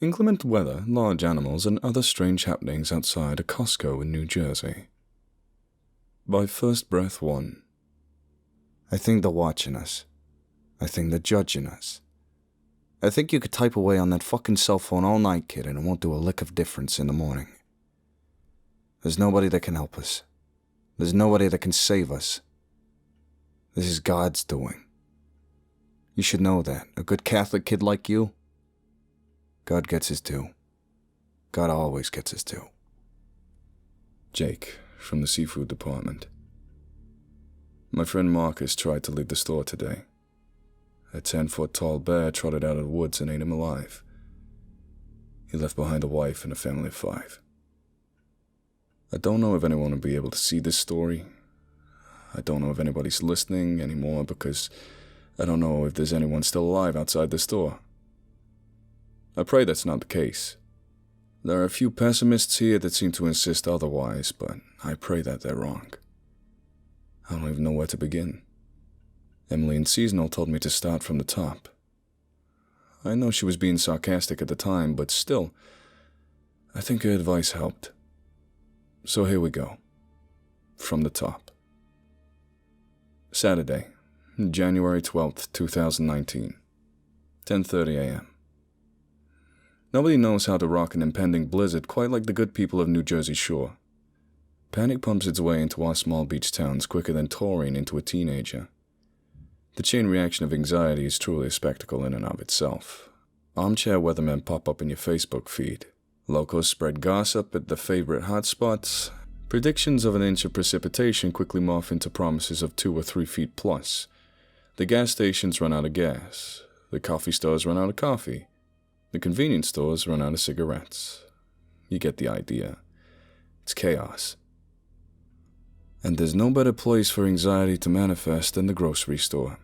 Inclement weather, large animals, and other strange happenings outside a Costco in New Jersey. By First Breath 1. I think they're watching us. I think they're judging us. I think you could type away on that fucking cell phone all night, kid, and it won't do a lick of difference in the morning. There's nobody that can help us. There's nobody that can save us. This is God's doing. You should know that. A good Catholic kid like you, God gets his due. God always gets his due. Jake, from the seafood department. My friend Marcus tried to leave the store today. A 10-foot-tall bear trotted out of the woods and ate him alive. He left behind a wife and a family of 5. I don't know if anyone will be able to see this story. I don't know if anybody's listening anymore because I don't know if there's anyone still alive outside the store. I pray that's not the case. There are a few pessimists here that seem to insist otherwise, but I pray that they're wrong. I don't even know where to begin. Emily in Seasonal told me to start from the top. I know she was being sarcastic at the time, but still, I think her advice helped. So here we go. From the top. Saturday, January 12th, 2019, 10:30 a.m. Nobody knows how to rock an impending blizzard quite like the good people of New Jersey Shore. Panic pumps its way into our small beach towns quicker than taurine into a teenager. The chain reaction of anxiety is truly a spectacle in and of itself. Armchair weathermen pop up in your Facebook feed. Locals spread gossip at the favorite hotspots. Predictions of an inch of precipitation quickly morph into promises of 2 or 3 feet plus. The gas stations run out of gas. The coffee stores run out of coffee. The convenience stores run out of cigarettes. You get the idea. It's chaos. And there's no better place for anxiety to manifest than the grocery store.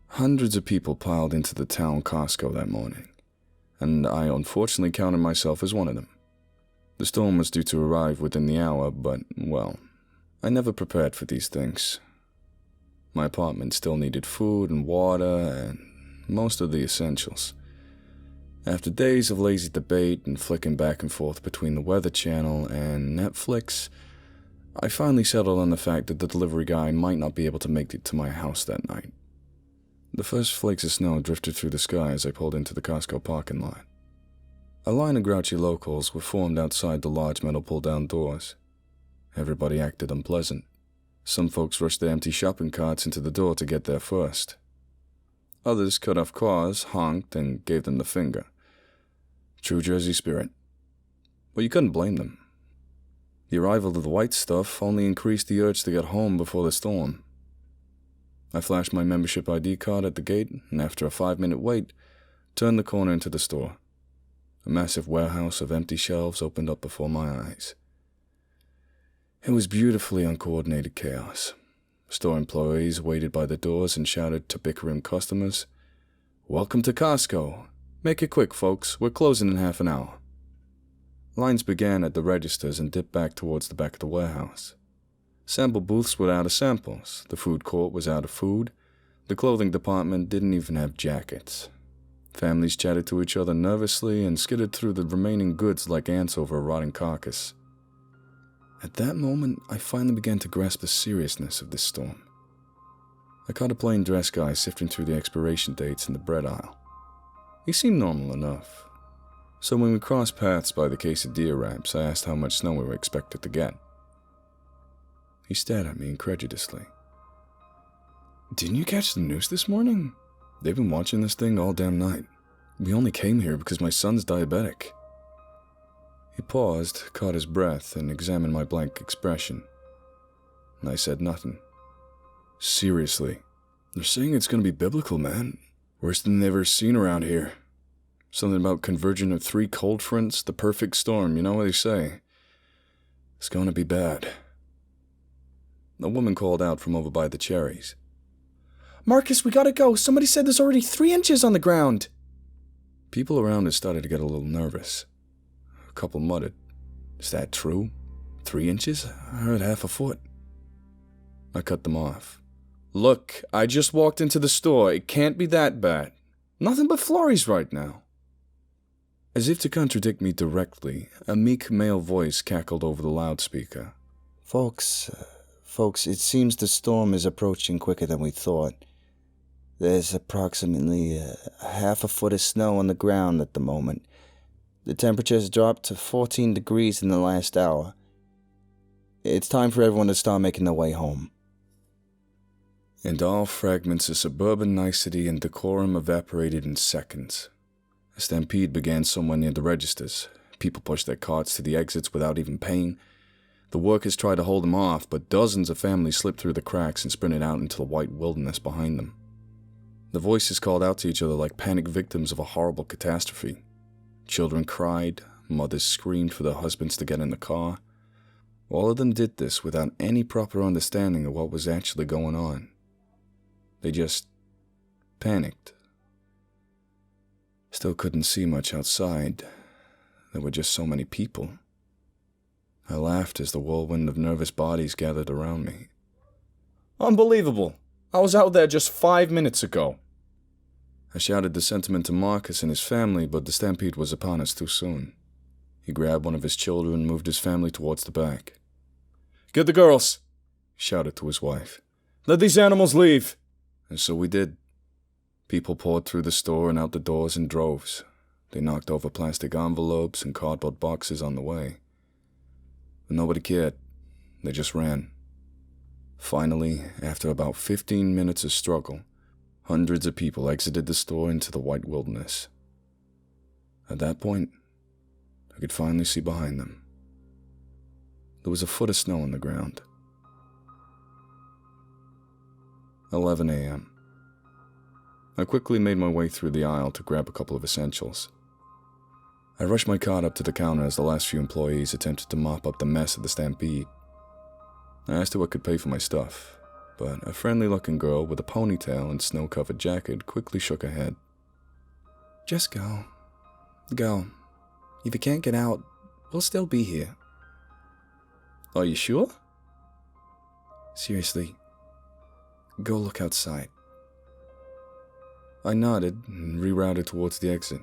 Hundreds of people piled into the town Costco that morning, and I unfortunately counted myself as one of them. The storm was due to arrive within the hour, but, well, I never prepared for these things. My apartment still needed food and water and most of the essentials. After days of lazy debate and flicking back and forth between the Weather Channel and Netflix, I finally settled on the fact that the delivery guy might not be able to make it to my house that night. The first flakes of snow drifted through the sky as I pulled into the Costco parking lot. A line of grouchy locals were formed outside the large metal pull-down doors. Everybody acted unpleasant. Some folks rushed their empty shopping carts into the door to get there first. Others cut off cars, honked, and gave them the finger. True Jersey spirit. But you couldn't blame them. The arrival of the white stuff only increased the urge to get home before the storm. I flashed my membership ID card at the gate, and after a 5-minute wait, turned the corner into the store. A massive warehouse of empty shelves opened up before my eyes. It was beautifully uncoordinated chaos. Store employees waited by the doors and shouted to bickering customers, "Welcome to Costco. Make it quick, folks. We're closing in half an hour." Lines began at the registers and dipped back towards the back of the warehouse. Sample booths were out of samples. The food court was out of food. The clothing department didn't even have jackets. Families chatted to each other nervously and skidded through the remaining goods like ants over a rotting carcass. At that moment, I finally began to grasp the seriousness of this storm. I caught a plain dress guy sifting through the expiration dates in the bread aisle. He seemed normal enough. So when we crossed paths by the quesadilla wraps, I asked how much snow we were expected to get. He stared at me incredulously. "Didn't you catch the news this morning? They've been watching this thing all damn night. We only came here because my son's diabetic." He paused, caught his breath, and examined my blank expression. I said nothing. "Seriously, they're saying it's gonna be biblical, man. Worse than they've ever seen around here. Something about converging of 3 cold fronts, the perfect storm, you know what they say. It's gonna be bad." A woman called out from over by the cherries. "Marcus, we gotta go. Somebody said there's already 3 inches on the ground." People around us started to get a little nervous. A couple muttered, "Is that true? 3 inches? I heard half a foot." I cut them off. "Look, I just walked into the store. It can't be that bad. Nothing but flurries right now." As if to contradict me directly, a meek male voice cackled over the loudspeaker. Folks, it seems the storm is approaching quicker than we thought. There's approximately half a foot of snow on the ground at the moment. The temperature's dropped to 14 degrees in the last hour. It's time for everyone to start making their way home. And all fragments of suburban nicety and decorum evaporated in seconds. A stampede began somewhere near the registers. People pushed their carts to the exits without even paying. The workers tried to hold them off, but dozens of families slipped through the cracks and sprinted out into the white wilderness behind them. The voices called out to each other like panicked victims of a horrible catastrophe. Children cried, mothers screamed for their husbands to get in the car. All of them did this without any proper understanding of what was actually going on. They just panicked. Still couldn't see much outside. There were just so many people. I laughed as the whirlwind of nervous bodies gathered around me. Unbelievable! I was out there just 5 minutes ago. I shouted the sentiment to Marcus and his family, but the stampede was upon us too soon. He grabbed one of his children and moved his family towards the back. Get the girls! He shouted to his wife. Let these animals leave! And so we did. People poured through the store and out the doors in droves. They knocked over plastic envelopes and cardboard boxes on the way. But nobody cared. They just ran. Finally, after about 15 minutes of struggle, hundreds of people exited the store into the white wilderness. At that point, I could finally see behind them. There was a foot of snow on the ground. 11 a.m. I quickly made my way through the aisle to grab a couple of essentials. I rushed my cart up to the counter as the last few employees attempted to mop up the mess of the stampede. I asked her what could pay for my stuff, but a friendly-looking girl with a ponytail and snow-covered jacket quickly shook her head. Just go. Go. If you can't get out, we'll still be here. Are you sure? Seriously, go look outside. I nodded and rerouted towards the exit.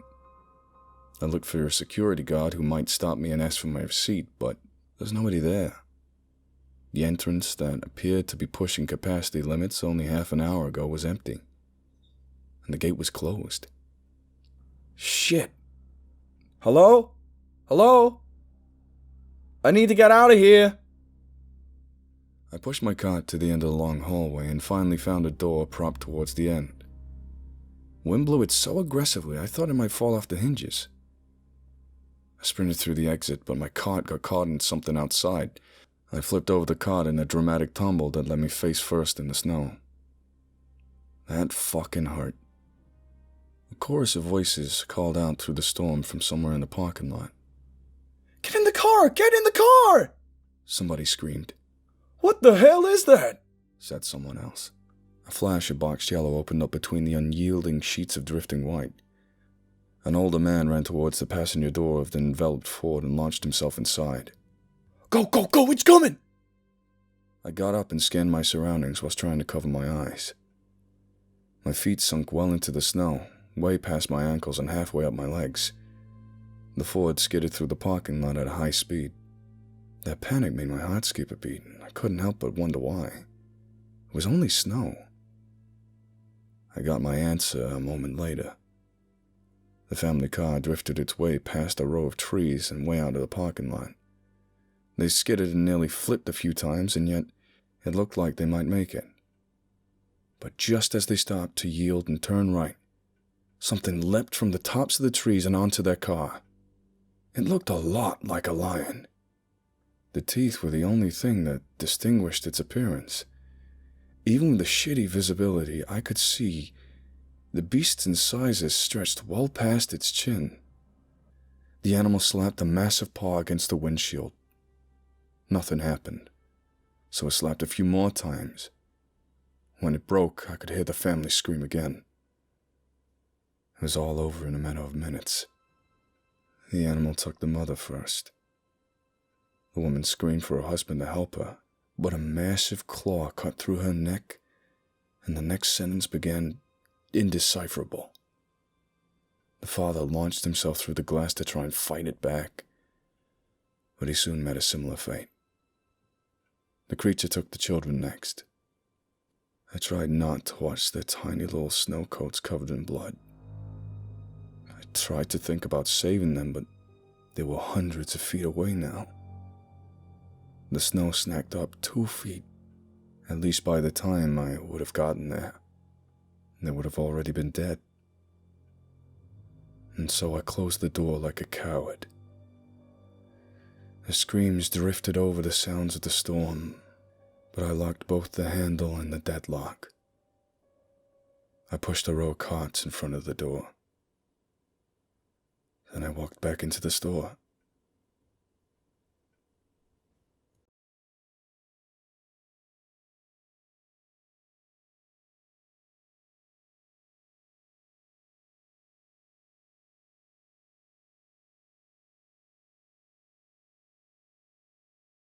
I looked for a security guard who might stop me and ask for my receipt, but there's nobody there. The entrance that appeared to be pushing capacity limits only half an hour ago was empty, and the gate was closed. Shit. Hello? Hello? I need to get out of here. I pushed my cart to the end of the long hallway and finally found a door propped towards the end. Wind blew it so aggressively I thought it might fall off the hinges. I sprinted through the exit, but my cart got caught in something outside. I flipped over the cart in a dramatic tumble that led me face first in the snow. That fucking hurt. A chorus of voices called out through the storm from somewhere in the parking lot. Get in the car! Get in the car! Somebody screamed. What the hell is that? Said someone else. A flash of boxed yellow opened up between the unyielding sheets of drifting white. An older man ran towards the passenger door of the enveloped Ford and launched himself inside. Go, go, go, it's coming! I got up and scanned my surroundings whilst trying to cover my eyes. My feet sunk well into the snow, way past my ankles and halfway up my legs. The Ford skidded through the parking lot at a high speed. That panic made my heart skip a beat, and I couldn't help but wonder why. It was only snow. I got my answer a moment later. The family car drifted its way past a row of trees and way out of the parking lot. They skidded and nearly flipped a few times, and yet it looked like they might make it. But just as they stopped to yield and turn right, something leapt from the tops of the trees and onto their car. It looked a lot like a lion. The teeth were the only thing that distinguished its appearance. Even with the shitty visibility, I could see the beast's incisors stretched well past its chin. The animal slapped a massive paw against the windshield. Nothing happened, so it slapped a few more times. When it broke, I could hear the family scream again. It was all over in a matter of minutes. The animal took the mother first. The woman screamed for her husband to help her, but a massive claw cut through her neck, and the next sentence began indecipherable. The father launched himself through the glass to try and fight it back, but he soon met a similar fate. The creature took the children next. I tried not to watch their tiny little snow coats covered in blood. I tried to think about saving them, but they were hundreds of feet away now. The snow snacked up 2 feet. At least by the time I would have gotten there, they would have already been dead. And so I closed the door like a coward. The screams drifted over the sounds of the storm, but I locked both the handle and the deadlock. I pushed a row of carts in front of the door. Then I walked back into the store.